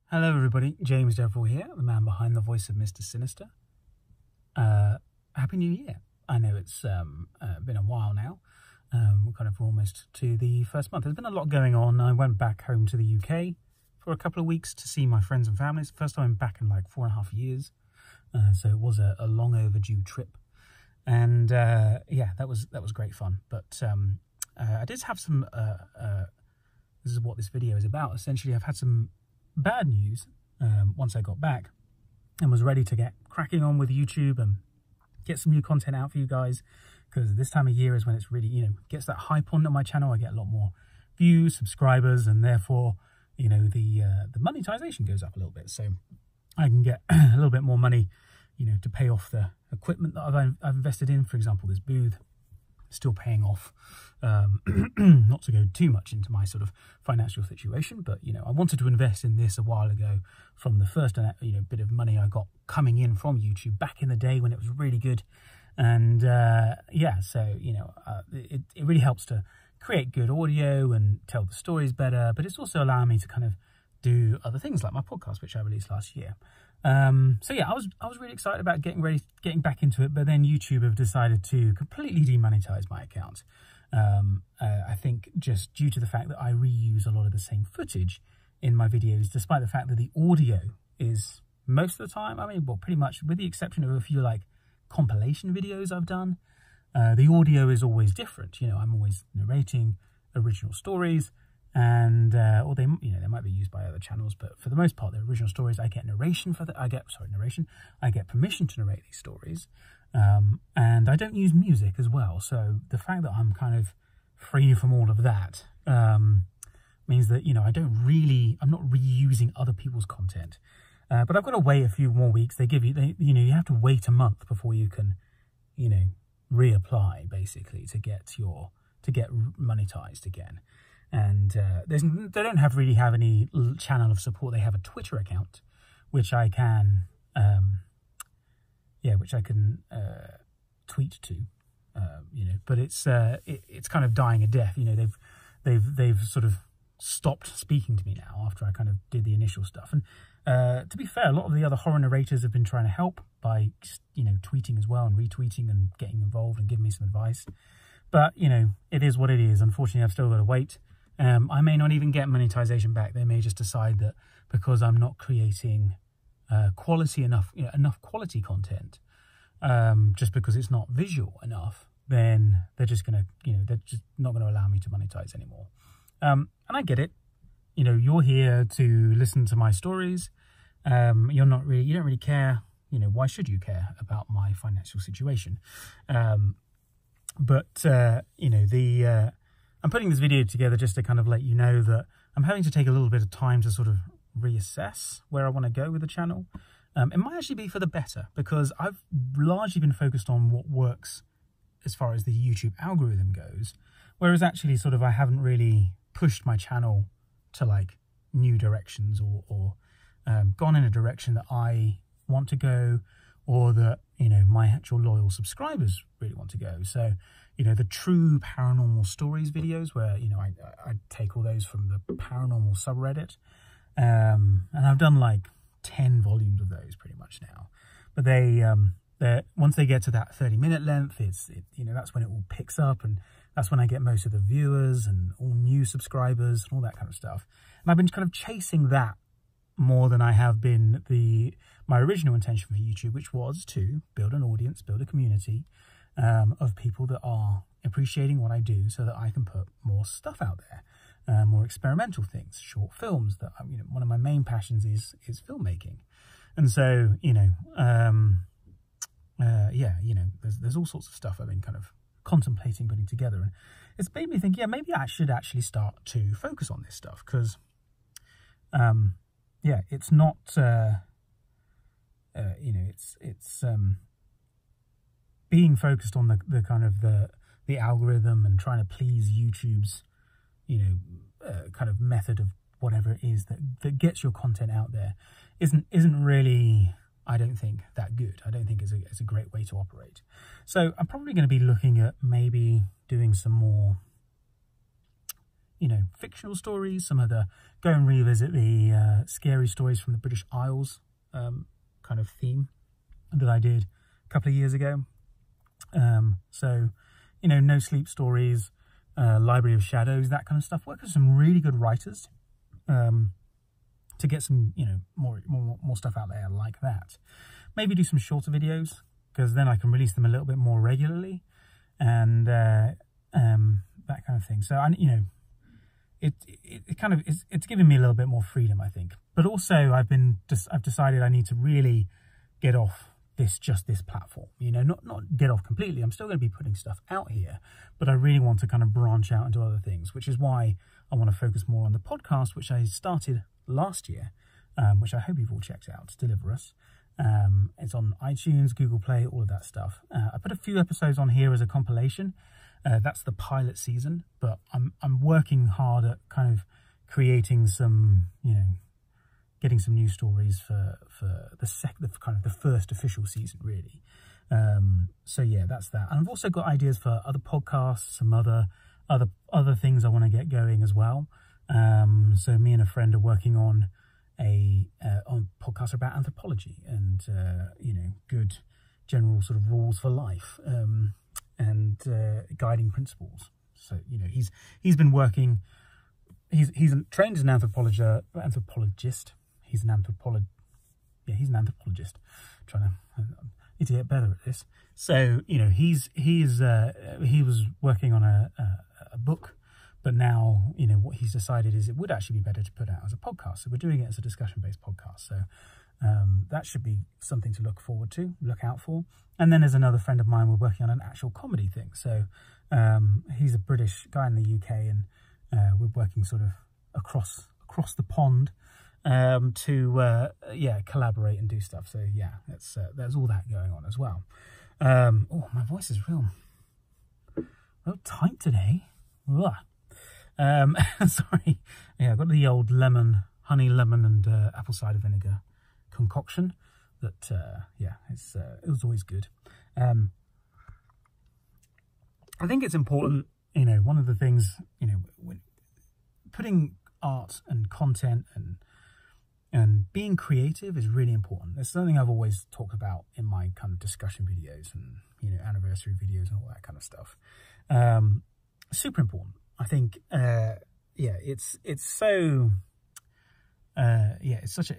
Hello everybody, James Deverill here, the man behind the voice of Mr. Sinister. Happy New Year. I know it's been a while now. We're almost to the first month. There's been a lot going on. I went back home to the UK for a couple of weeks to see my friends and families. First time back in like 4.5 years. So it was a long overdue trip. And yeah, that was great fun. But I did have some, this is what this video is about. Essentially, I've had some bad news once I got back and was ready to get cracking on with YouTube and get some new content out for you guys, because this time of year is when it's really, gets that hype on my channel. I get a lot more views, subscribers, and therefore, the monetization goes up a little bit. So I can get a little bit more money, to pay off the equipment that I've invested in. For example, this booth, still paying off. Not to go too much into my sort of financial situation, but I wanted to invest in this a while ago from the first bit of money I got coming in from YouTube back in the day when it was really good. And yeah, so it really helps to create good audio and tell the stories better, but it's also allowing me to kind of do other things like my podcast, which I released last year. So yeah, I was really excited about getting back into it, but then YouTube have decided to completely demonetize my account. I think just due to the fact that I reuse a lot of the same footage in my videos, despite the fact that the audio is most of the time, well, pretty much with the exception of a few like compilation videos I've done, the audio is always different. I'm always narrating original stories, and or they might be used by other channels, but for the most part, they're original stories. I get narration for that. I get permission to narrate these stories, and I don't use music as well. So the fact that I'm kind of free from all of that means that I'm not reusing other people's content. But I've got to wait a few more weeks. They give you, you have to wait a month before you can, reapply basically to get monetized again. And they don't really have any channel of support. They have a Twitter account, which I can, tweet to, but it's kind of dying a death. They've sort of stopped speaking to me now after I kind of did the initial stuff. And to be fair, a lot of the other horror narrators have been trying to help by just, tweeting as well and retweeting and getting involved and giving me some advice. But, it is what it is. Unfortunately, I've still got to wait. I may not even get monetization back. They may just decide that because I'm not creating enough quality content, just because it's not visual enough, then they're just gonna, they're just not going to allow me to monetize anymore. And I get it. You're here to listen to my stories. You don't really care. Why should you care about my financial situation? But I'm putting this video together just to kind of let you know that I'm having to take a little bit of time to sort of reassess where I want to go with the channel. It might actually be for the better, because I've largely been focused on what works as far as the YouTube algorithm goes, whereas actually sort of I haven't really pushed my channel to like new directions or gone in a direction that I want to go, or that my actual loyal subscribers really want to go. So the true paranormal stories videos where I take all those from the paranormal subreddit, and I've done like 10 volumes of those pretty much now. But they once they get to that 30-minute length, that's when it all picks up, and that's when I get most of the viewers and all new subscribers and all that kind of stuff. And I've been kind of chasing that more than I have been my original intention for YouTube, which was to build an audience, build a community of people that are appreciating what I do, so that I can put more stuff out there, more experimental things, short films. That one of my main passions is filmmaking, and so there's all sorts of stuff I've been kind of contemplating putting together, and it's made me think, maybe I should actually start to focus on this stuff, because it's not it's being focused on the kind of the algorithm and trying to please YouTube's kind of method of whatever it is that gets your content out there isn't really, I don't think, that good. I don't think it's a great way to operate. So I'm probably going to be looking at maybe doing some more fictional stories, some of the go and revisit the scary stories from the British Isles kind of theme that I did a couple of years ago. So, No Sleep Stories, Library of Shadows, that kind of stuff. Work with some really good writers to get some, more stuff out there like that. Maybe do some shorter videos, because then I can release them a little bit more regularly, and that kind of thing. So it's given me a little bit more freedom, I think. But also I've decided I need to really get off this platform. Not get off completely. I'm still going to be putting stuff out here, but I really want to kind of branch out into other things, which is why I want to focus more on the podcast, which I started last year, which I hope you've all checked out. Deliver Us. It's on iTunes, Google Play, all of that stuff. I put a few episodes on here as a compilation. That's the pilot season, but I'm working hard at kind of creating some, getting some new stories for the first official season, really. So yeah, that's that. And I've also got ideas for other podcasts, some other things I want to get going as well. So me and a friend are working on a podcast about anthropology and good general sort of rules for life and guiding principles. So he's been working. He's trained as an anthropologist. He's an anthropologist. I need to get better at this. So he was working on a book, but now what he's decided is it would actually be better to put out as a podcast. So we're doing it as a discussion-based podcast. So that should be something to look out for. And then there's another friend of mine. We're working on an actual comedy thing. So he's a British guy in the UK, and we're working sort of across the pond to collaborate and do stuff. So yeah, there's all that going on as well. Oh, my voice is real tight today. Ugh. Sorry. Yeah, I've got the old honey lemon and apple cider vinegar concoction that it was always good. I think it's important, one of the things, when putting art and content and being creative is really important. It's something I've always talked about in my kind of discussion videos and anniversary videos and all that kind of stuff. Super important. I think it's so it's such a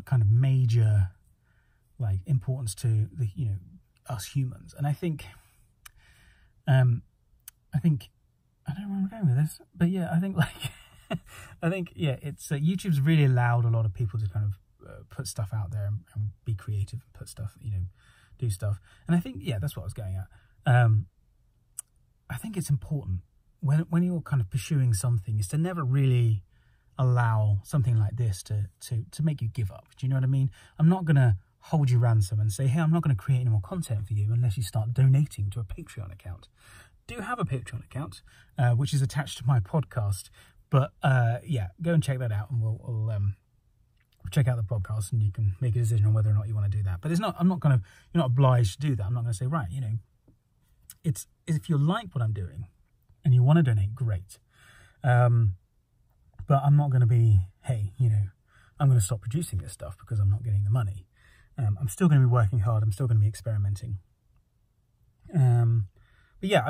kind of major importance to the us humans. And I think I don't know where I'm going with this, but yeah, I think it's YouTube's really allowed a lot of people to kind of put stuff out there and be creative and put stuff, do stuff. And I think that's what I was going at. I think it's important when you're kind of pursuing something is to never really allow something like this to make you give up. Do you know what I mean? I'm not going to hold you ransom and say, hey, I'm not going to create any more content for you unless you start donating to a Patreon account. Do have a Patreon account, which is attached to my podcast. But go and check that out, and we'll check out the podcast, and you can make a decision on whether or not you want to do that. But you're not obliged to do that. I'm not going to say, right, it's if you like what I'm doing and you want to donate, great. But I'm not going to be, hey, I'm going to stop producing this stuff because I'm not getting the money. I'm still going to be working hard. I'm still going to be experimenting. But yeah,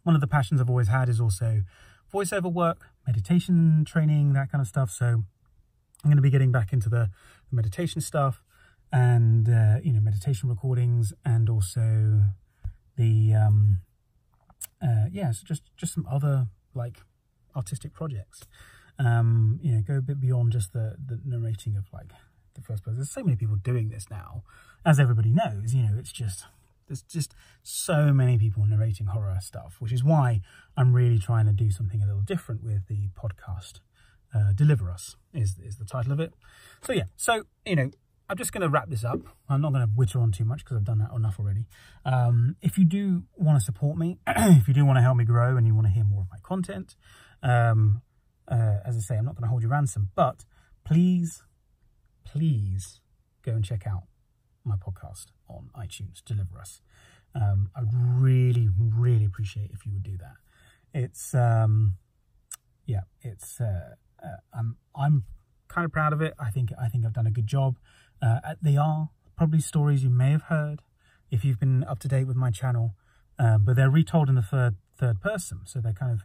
one of the passions I've always had is also voiceover work, meditation training, that kind of stuff. So I'm going to be getting back into the meditation stuff and, meditation recordings, and also the, so just some other artistic projects. Go a bit beyond just the narrating of the first person. There's so many people doing this now, as everybody knows. There's just so many people narrating horror stuff, which is why I'm really trying to do something a little different with the podcast. Deliver Us is the title of it. So yeah, I'm just going to wrap this up. I'm not going to witter on too much because I've done that enough already. If you do want to support me, if you do want to help me grow and you want to hear more of my content, as I say, I'm not going to hold you ransom, but please go and check out my podcast on iTunes, Deliver Us. I'd really, really appreciate if you would do that. It's yeah, it's I'm kind of proud of it. I think I've done a good job. They are probably stories you may have heard if you've been up to date with my channel, but they're retold in the third person, so they're kind of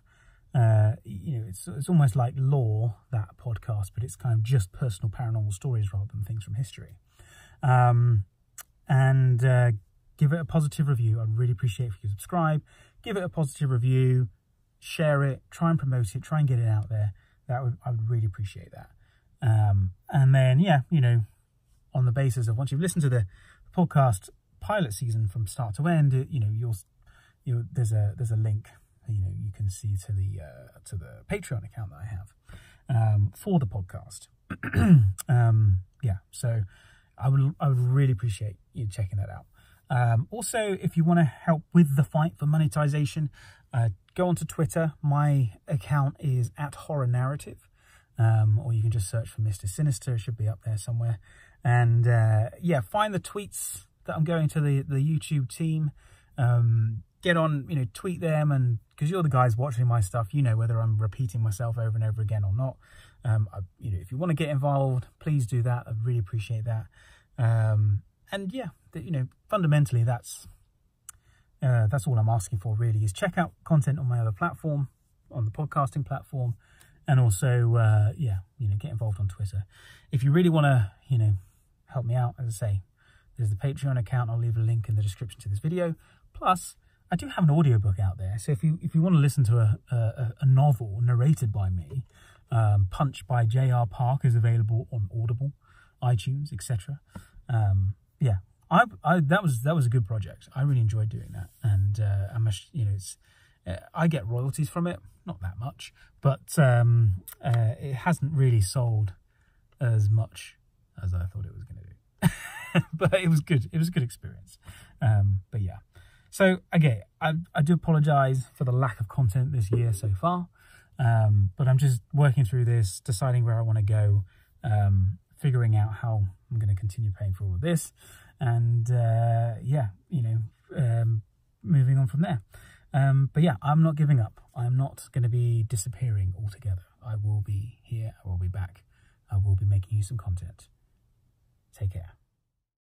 you know, it's almost like Lore, that podcast, but it's kind of just personal paranormal stories rather than things from history. And give it a positive review. I'd really appreciate if you subscribe, give it a positive review, share it, try and promote it, try and get it out there. I would really appreciate that. And then, yeah, you know, on the basis of once you've listened to the podcast pilot season from start to end, you know, there's a link, you know, you can see to the Patreon account that I have for the podcast. Yeah, so I would really appreciate you checking that out. Also, if you want to help with the fight for monetization, go onto Twitter. My account is @horrornarrative, or you can just search for Mr. Sinister. It should be up there somewhere. And yeah, find the tweets that I'm going to the YouTube team. Get on, you know, tweet them, and because you're the guys watching my stuff, you know whether I'm repeating myself over and over again or not. You know, if you want to get involved, please do that. I'd really appreciate that. And yeah, you know, fundamentally, that's all I'm asking for, really, is check out content on my other platform, on the podcasting platform, and also, yeah, you know, get involved on Twitter. If you really want to, you know, help me out, as I say, there's the Patreon account. I'll leave a link in the description to this video. Plus, I do have an audiobook out there, so if you want to listen to a novel narrated by me, Punch by J.R. Park is available on Audible, iTunes, etc. Yeah, that was a good project. I really enjoyed doing that, and you know, I get royalties from it, not that much, but it hasn't really sold as much as I thought it was going to do. But it was good. It was a good experience. But yeah. So, again, I do apologise for the lack of content this year so far, but I'm just working through this, deciding where I want to go, figuring out how I'm going to continue paying for all of this, and, yeah, you know, moving on from there. But, yeah, I'm not giving up. I'm not going to be disappearing altogether. I will be here. I will be back. I will be making you some content. Take care.